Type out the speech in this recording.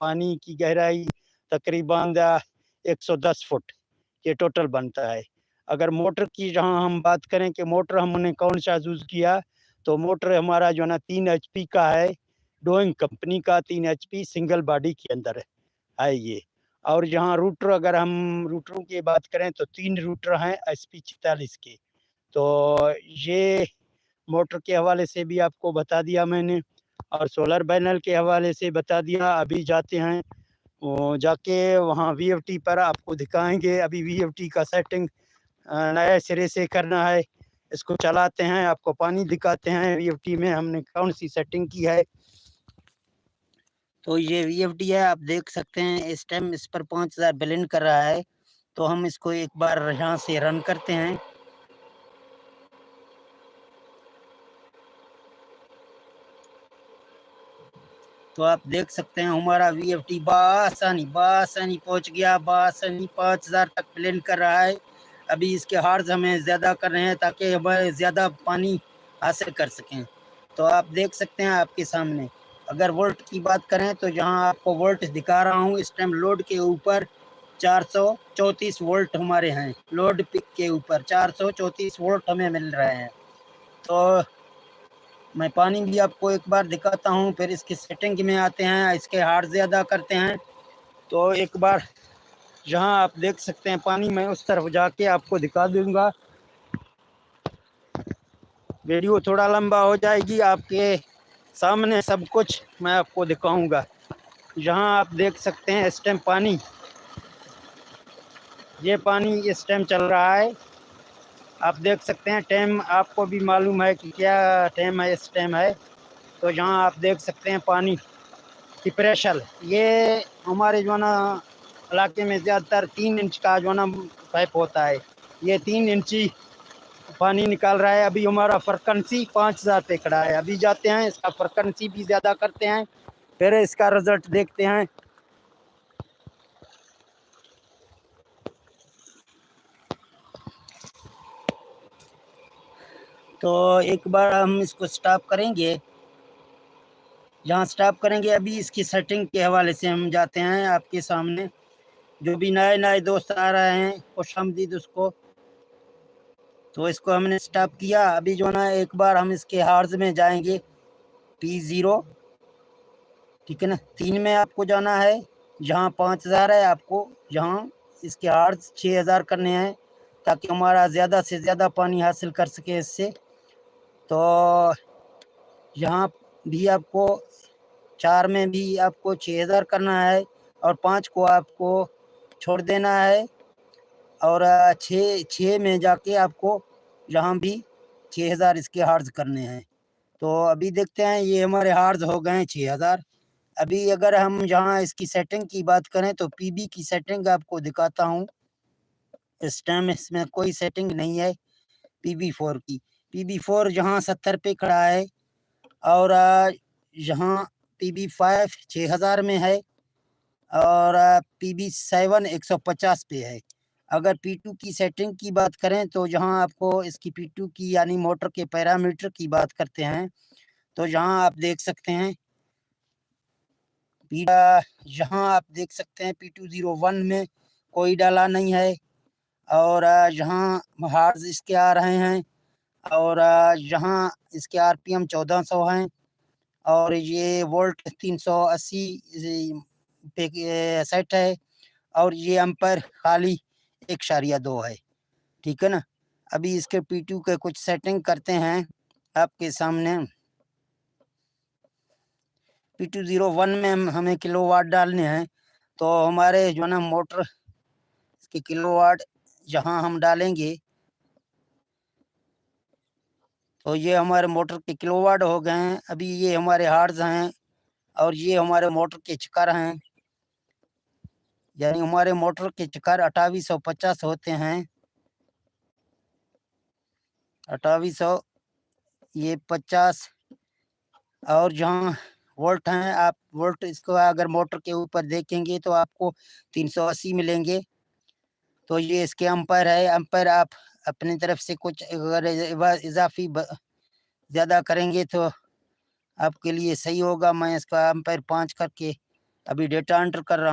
पानी की गहराई तकरीबन 110 फुट ये टोटल बनता है। अगर मोटर की जहाँ हम बात करें कि मोटर हमने कौन-सा यूज़ किया, तो मोटर हमारा जो है ना 3 एचपी का है, डोइंग कंपनी का 3 एचपी सिंगल बॉडी के अंदर है ये। और जहाँ रूटर अगर हम रूटरों की बात करें तो 3 रूटर हैं एसपी 46 के। तो ये मोटर के हवाले से भी आपको बता दिया मैंने और सोलर पैनल के हवाले से बता दिया। अभी जाते हैं वो जाके वहाँ वीएफटी पर आपको दिखाएँगे। अभी वीएफटी का सेटिंग नए सिरे से करना है। इसको चलाते हैं, आपको पानी दिखाते हैं वीएफटी में हमने कौन-सी सेटिंग की है। तो ये वीएफडी है, आप देख सकते हैं इस टाइम इस पर 5000 ब्लिंक कर रहा है। तो हम इसको एक बार यहाँ से रन करते हैं। तो आप देख सकते हैं हमारा वीएफडी बआसानी पहुँच गया, बआसानी 5000 तक ब्लिंक कर रहा है। अभी इसके हार्स हमें ज़्यादा कर रहे हैं ताकि हमें ज़्यादा पानी हासिल कर सकें। तो आप देख सकते हैं आपके सामने। अगर वोल्ट की बात करें तो जहाँ आपको वोल्ट दिखा रहा हूँ इस टाइम लोड के ऊपर 434 वोल्ट हमारे हैं। लोड पिक के ऊपर 434 वोल्ट हमें मिल रहे हैं। तो मैं पानी भी आपको एक बार दिखाता हूँ, फिर इसकी सेटिंग में आते हैं, इसके हार्स ज़्यादा करते हैं। तो एक बार जहाँ आप देख सकते हैं पानी, मैं उस तरफ जाके आपको दिखा दूंगा। वीडियो थोड़ा लंबा हो जाएगी, आपके सामने सब कुछ मैं आपको दिखाऊंगा। जहाँ आप देख सकते हैं इस टाइम पानी, ये पानी इस टाइम चल रहा है। आप देख सकते हैं टाइम, आपको भी मालूम है कि क्या टाइम है, इस टाइम है। तो यहाँ आप देख सकते हैं पानी की प्रेशर, ये हमारे जो है ना इलाके में ज़्यादातर 3 इंच का जो है ना पाइप होता है। ये 3 इंची पानी निकाल रहा है। अभी हमारा फ्रीक्वेंसी 5000 पे खड़ा है। अभी जाते हैं, इसका फ्रीक्वेंसी भी ज़्यादा करते हैं, फिर इसका रिजल्ट देखते हैं। तो एक बार हम इसको स्टॉप करेंगे। जहाँ स्टॉप करेंगे अभी इसकी सेटिंग के हवाले से हम जाते हैं आपके सामने। जो भी नए दोस्त आ रहे हैं खुशामदीद उसको। तो इसको हमने स्टॉप किया। अभी जो ना एक बार हम इसके हार्स में जाएंगे P0, ठीक है ना। 3 में आपको जाना है, जहाँ 5000 है आपको यहाँ इसके हार्स 6000 करने हैं ताकि हमारा ज़्यादा से ज़्यादा पानी हासिल कर सके इससे। तो यहाँ भी आपको 4 में भी आपको 6000 करना है और 5 को आपको छोड़ देना है। और 6 में जाके आपको यहाँ भी 6000 इसके हार्स करने हैं। तो अभी देखते हैं, ये हमारे हार्स हो गए हैं 6000। अभी अगर हम यहाँ इसकी सेटिंग की बात करें तो पीबी की सेटिंग आपको दिखाता हूँ। इस टाइम इसमें कोई सेटिंग नहीं है PB4 की। PB4 जहाँ 70 पे खड़ा है और यहाँ PB5 6000 में है और PB7 150 पे है। अगर P2 की सेटिंग की बात करें तो जहाँ आपको इसकी P2 की यानी मोटर के पैरामीटर की बात करते हैं तो यहाँ आप देख सकते हैं यहाँ आप देख सकते हैं P201 में कोई डाला नहीं है और यहाँ हार्स इसके आ रहे हैं और यहाँ इसके RPM 1400 हैं और ये वोल्ट 380 पे सेट है और ये एम्पर खाली 1.2 है, ठीक है ना। अभी इसके P2 के कुछ सेटिंग करते हैं आपके सामने। P201 में हमें किलोवाट डालने हैं। तो हमारे जो ना मोटर इसके किलोवाट जहाँ हम डालेंगे तो ये हमारे मोटर के किलोवाट हो गए हैं। अभी ये हमारे हार्स हैं और ये हमारे मोटर के चक्कर हैं, यानी हमारे मोटर के चक्कर 2850 होते हैं। 2800 ये 50 और जहाँ वोल्ट हैं, आप वोल्ट इसको अगर मोटर के ऊपर देखेंगे तो आपको 380 मिलेंगे। तो ये इसके एम्पायर है। एम्पायर आप अपनी तरफ से कुछ अगर इजाफी ज़्यादा करेंगे तो आपके लिए सही होगा। मैं इसका एम्पायर 5 करके अभी डेटा एंटर कर रहा हूँ।